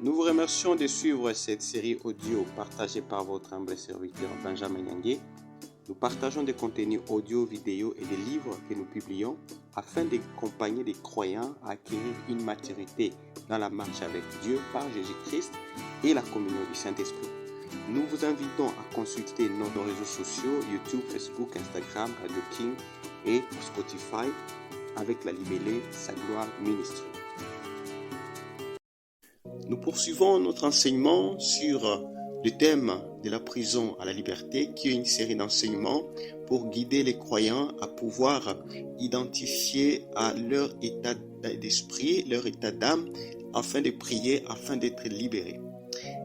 Nous vous remercions de suivre cette série audio partagée par votre humble serviteur Benjamin Nyangé. Nous partageons des contenus audio, vidéo et des livres que nous publions afin d'accompagner des croyants à acquérir une maturité dans la marche avec Dieu par Jésus-Christ et la communion du Saint-Esprit. Nous vous invitons à consulter nos réseaux sociaux YouTube, Facebook, Instagram, Radio King et Spotify avec la libellée Sa Gloire Ministry. Nous poursuivons notre enseignement sur le thème de la prison à la liberté, qui est une série d'enseignements pour guider les croyants à pouvoir identifier à leur état d'esprit, leur état d'âme, afin de prier, afin d'être libérés.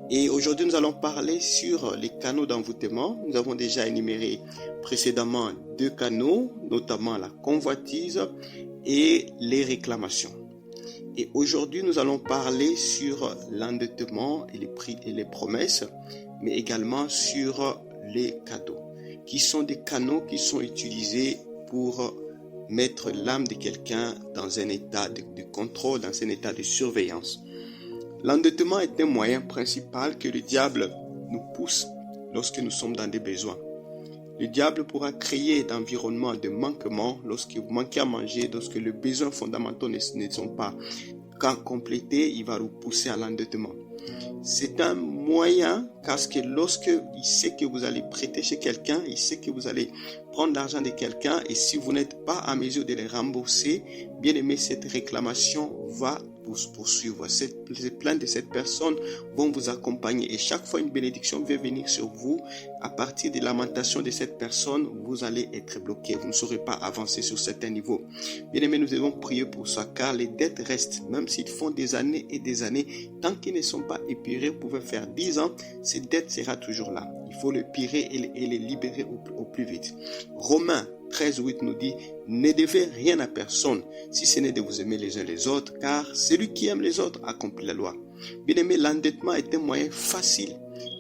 Et aujourd'hui, nous allons parler sur les canaux d'envoûtement. Nous avons déjà énuméré précédemment 2 canaux, notamment la convoitise et les réclamations. Et aujourd'hui, nous allons parler sur l'endettement et les promesses, mais également sur les cadeaux, qui sont des canaux qui sont utilisés pour mettre l'âme de quelqu'un dans un état de contrôle, dans un état de surveillance. L'endettement est un moyen principal que le diable nous pousse lorsque nous sommes dans des besoins. Le diable pourra créer d'environnements de manquement lorsque vous manquez à manger, lorsque les besoins fondamentaux ne sont pas complétés, il va vous pousser à l'endettement. C'est un moyen parce que lorsque il sait que vous allez prêter chez quelqu'un, il sait que vous allez prendre l'argent de quelqu'un et si vous n'êtes pas à mesure de les rembourser, bien aimé, cette réclamation va vous poursuivre. Les plaintes de cette personne vont vous accompagner et chaque fois une bénédiction va venir sur vous. À partir des lamentations de cette personne, vous allez être bloqué. Vous ne saurez pas avancer sur certains niveaux. Bien aimé, nous devons prier pour ça car les dettes restent, même s'ils font des années et des années, tant qu'ils ne sont pas épurés, vous pouvez faire 10 ans, cette dette sera toujours là. Il faut le pirer et les libérer au plus vite. Romains 13:8 nous dit, ne devez rien à personne, si ce n'est de vous aimer les uns les autres, car celui qui aime les autres accomplit la loi. Bien aimé, l'endettement est un moyen facile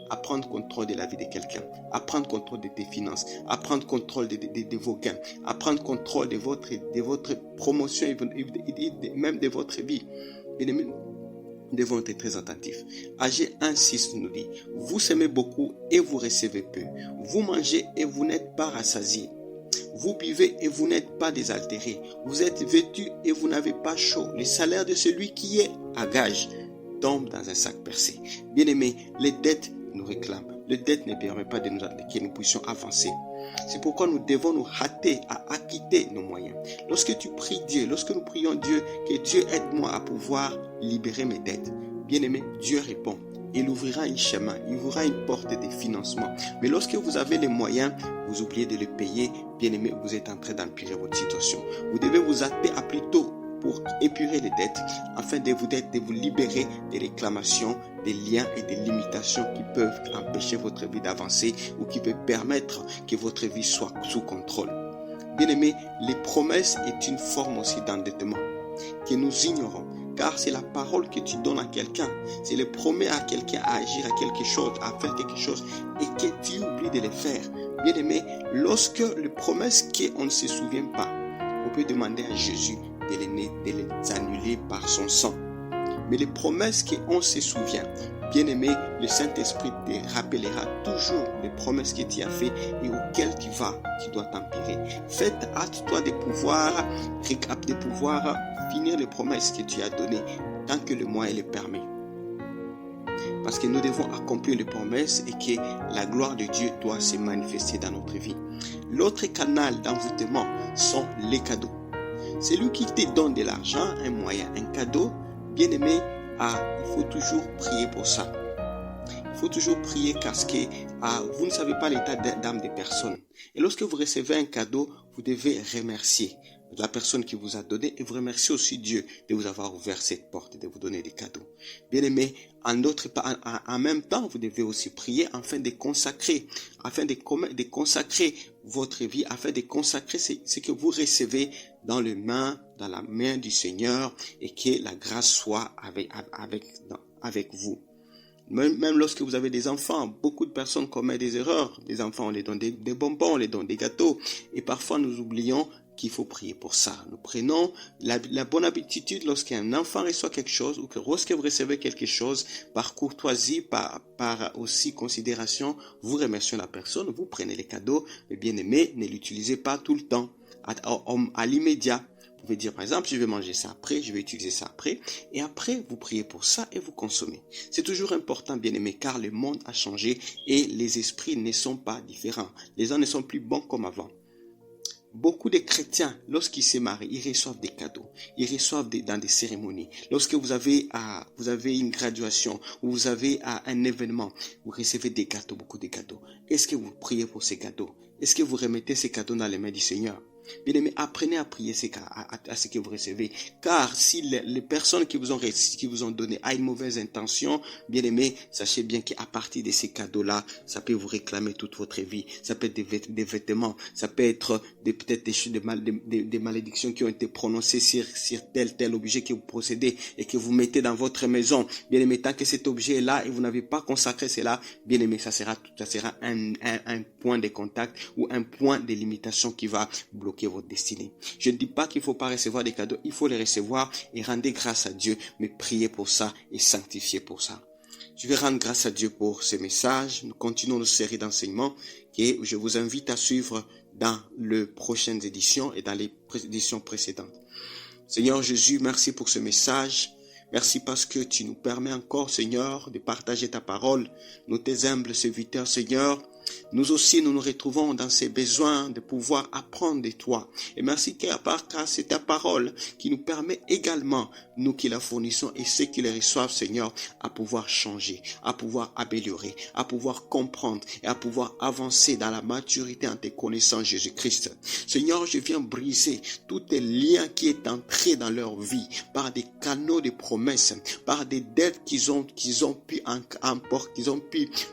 à prendre contrôle de la vie de quelqu'un, à prendre contrôle de tes finances, à prendre contrôle de vos gains, à prendre contrôle de votre promotion et même de votre vie. Bien aimé, nous devons être très attentifs. Agé 1:6 nous dit, vous semez beaucoup et vous recevez peu. Vous mangez et vous n'êtes pas rassasiés. Vous buvez et vous n'êtes pas désaltérés. Vous êtes vêtus et vous n'avez pas chaud. Le salaire de celui qui est à gage tombe dans un sac percé. Bien-aimés, les dettes nous réclament. Les dettes ne permettent pas que nous puissions avancer. C'est pourquoi nous devons nous hâter à acquitter nos moyens. Lorsque tu pries Dieu, lorsque nous prions Dieu, que Dieu aide-moi à pouvoir libérer mes dettes. Bien-aimé, Dieu répond. Il ouvrira un chemin, il ouvrira une porte de financement. Mais lorsque vous avez les moyens, vous oubliez de les payer, bien aimé, vous êtes en train d'empirer votre situation. Vous devez vous hâter à plutôt pour épurer les dettes, afin de vous libérer des réclamations, des liens et des limitations qui peuvent empêcher votre vie d'avancer ou qui peuvent permettre que votre vie soit sous contrôle. Bien aimé, les promesses est une forme aussi d'endettement que nous ignorons. Car c'est la parole que tu donnes à quelqu'un. C'est le promet à quelqu'un à agir à quelque chose, à faire quelque chose et que tu oublies de le faire. Bien aimé, lorsque les promesses qu'on ne se souvient pas, on peut demander à Jésus de les annuler par son sang. Mais les promesses qu'on se souvient, bien aimé, le Saint-Esprit te rappellera toujours les promesses que tu as faites et auxquelles tu dois t'empirer. Faites hâte-toi de pouvoir finir les promesses que tu as données tant que le moyen le permet. Parce que nous devons accomplir les promesses et que la gloire de Dieu doit se manifester dans notre vie. L'autre canal d'envoûtement sont les cadeaux. C'est lui qui te donne de l'argent, un moyen, un cadeau. Bien aimé, il faut toujours prier pour ça. Il faut toujours prier parce que vous ne savez pas l'état d'âme des personnes. Et lorsque vous recevez un cadeau, vous devez remercier la personne qui vous a donné et vous remerciez aussi Dieu de vous avoir ouvert cette porte, de vous donner des cadeaux. Bien aimé, en même temps, vous devez aussi prier afin de consacrer votre vie, afin de consacrer ce que vous recevez dans la main du Seigneur et que la grâce soit avec vous. Même lorsque vous avez des enfants, beaucoup de personnes commettent des erreurs. Des enfants, on les donne des bonbons, on les donne des gâteaux. Et parfois, nous oublions qu'il faut prier pour ça. Nous prenons la bonne habitude lorsqu'un enfant reçoit quelque chose ou que lorsque vous recevez quelque chose, par courtoisie, par aussi considération, vous remerciez la personne, vous prenez les cadeaux, mais bien aimé, ne l'utilisez pas tout le temps, à l'immédiat. Vous pouvez dire par exemple, je vais manger ça après, je vais utiliser ça après, et après vous priez pour ça et vous consommez. C'est toujours important, bien aimé, car le monde a changé et les esprits ne sont pas différents. Les gens ne sont plus bons comme avant. Beaucoup de chrétiens, lorsqu'ils se marient, ils reçoivent des cadeaux, ils reçoivent dans des cérémonies. Lorsque vous avez une graduation ou vous avez un événement, vous recevez des gâteaux, beaucoup de cadeaux. Est-ce que vous priez pour ces cadeaux? Est-ce que vous remettez ces cadeaux dans les mains du Seigneur? Bien aimé, apprenez à prier à ce que vous recevez. Car si les personnes qui vous ont donné a une mauvaise intention, bien aimé, sachez bien qu'à partir de ces cadeaux-là, ça peut vous réclamer toute votre vie. Ça peut être des vêtements, ça peut être peut-être des malédictions qui ont été prononcées sur tel objet que vous possédez et que vous mettez dans votre maison. Bien aimé, tant que cet objet est là et vous n'avez pas consacré cela, bien aimé, ça sera un point de contact ou un point de limitation qui va bloquer votre destinée. Je ne dis pas qu'il ne faut pas recevoir des cadeaux, il faut les recevoir et rendre grâce à Dieu, mais prier pour ça et sanctifier pour ça. Je vais rendre grâce à Dieu pour ce message. Nous continuons nos séries d'enseignements que je vous invite à suivre dans les prochaines éditions et dans les éditions précédentes. Seigneur Jésus, merci pour ce message. Merci parce que tu nous permets encore, Seigneur, de partager ta parole. Nous tes humbles serviteurs, Seigneur. Nous aussi, nous nous retrouvons dans ces besoins de pouvoir apprendre de toi. Et merci car c'est ta parole qui nous permet également, nous qui la fournissons et ceux qui les reçoivent, Seigneur, à pouvoir changer, à pouvoir améliorer, à pouvoir comprendre et à pouvoir avancer dans la maturité en te connaissant Jésus-Christ. Seigneur, je viens briser tous les liens qui est entrés dans leur vie par des canaux de promesses, par des dettes qu'ils ont pu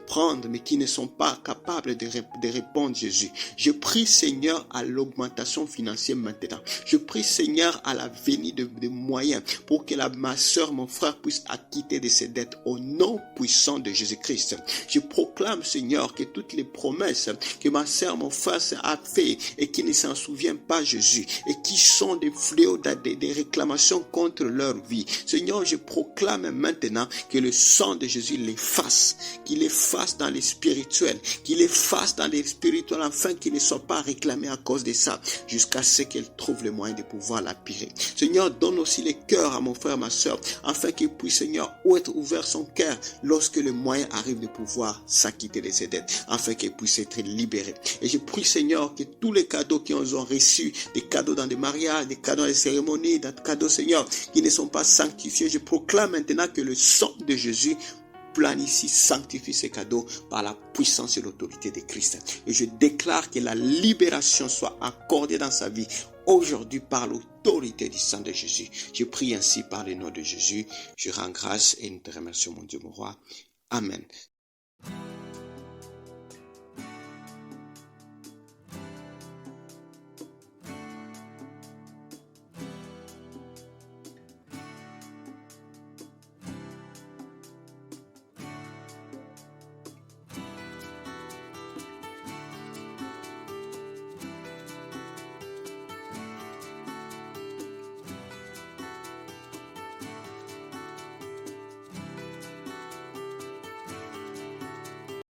prendre mais qui ne sont pas capables de répondre, Jésus. Je prie, Seigneur, à l'augmentation financière maintenant. Je prie, Seigneur, à la venue de moyens pour que ma soeur, mon frère puisse acquitter de ses dettes au nom puissant de Jésus-Christ. Je proclame, Seigneur, que toutes les promesses que ma soeur, mon frère a fait et qui ne s'en souvient pas, Jésus, et qui sont des fléaux, des réclamations contre leur vie. Seigneur, je proclame maintenant que le sang de Jésus les fasse, qu'il les fasse dans les spirituels, qu'il les fasse dans les spirituels afin qu'ils ne soient pas réclamés à cause de ça, jusqu'à ce qu'elle trouve le moyen de pouvoir l'appuyer. Seigneur, donne aussi les cœurs à mon frère, ma soeur, afin qu'il puisse, Seigneur, être ouvert son cœur lorsque le moyen arrive de pouvoir s'acquitter de ses dettes, afin qu'il puisse être libéré. Et je prie, Seigneur, que tous les cadeaux qu'ils ont reçus, des cadeaux dans des mariages, des cadeaux dans des cérémonies, des cadeaux, Seigneur, qui ne sont pas sanctifiés, je proclame maintenant que le sang de Jésus planifie, sanctifie ces cadeaux par la puissance et l'autorité de Christ. Et je déclare que la libération soit accordée dans sa vie aujourd'hui par l'autorité du sang de Jésus. Je prie ainsi par le nom de Jésus. Je rends grâce et nous te remercions, mon Dieu, mon roi. Amen.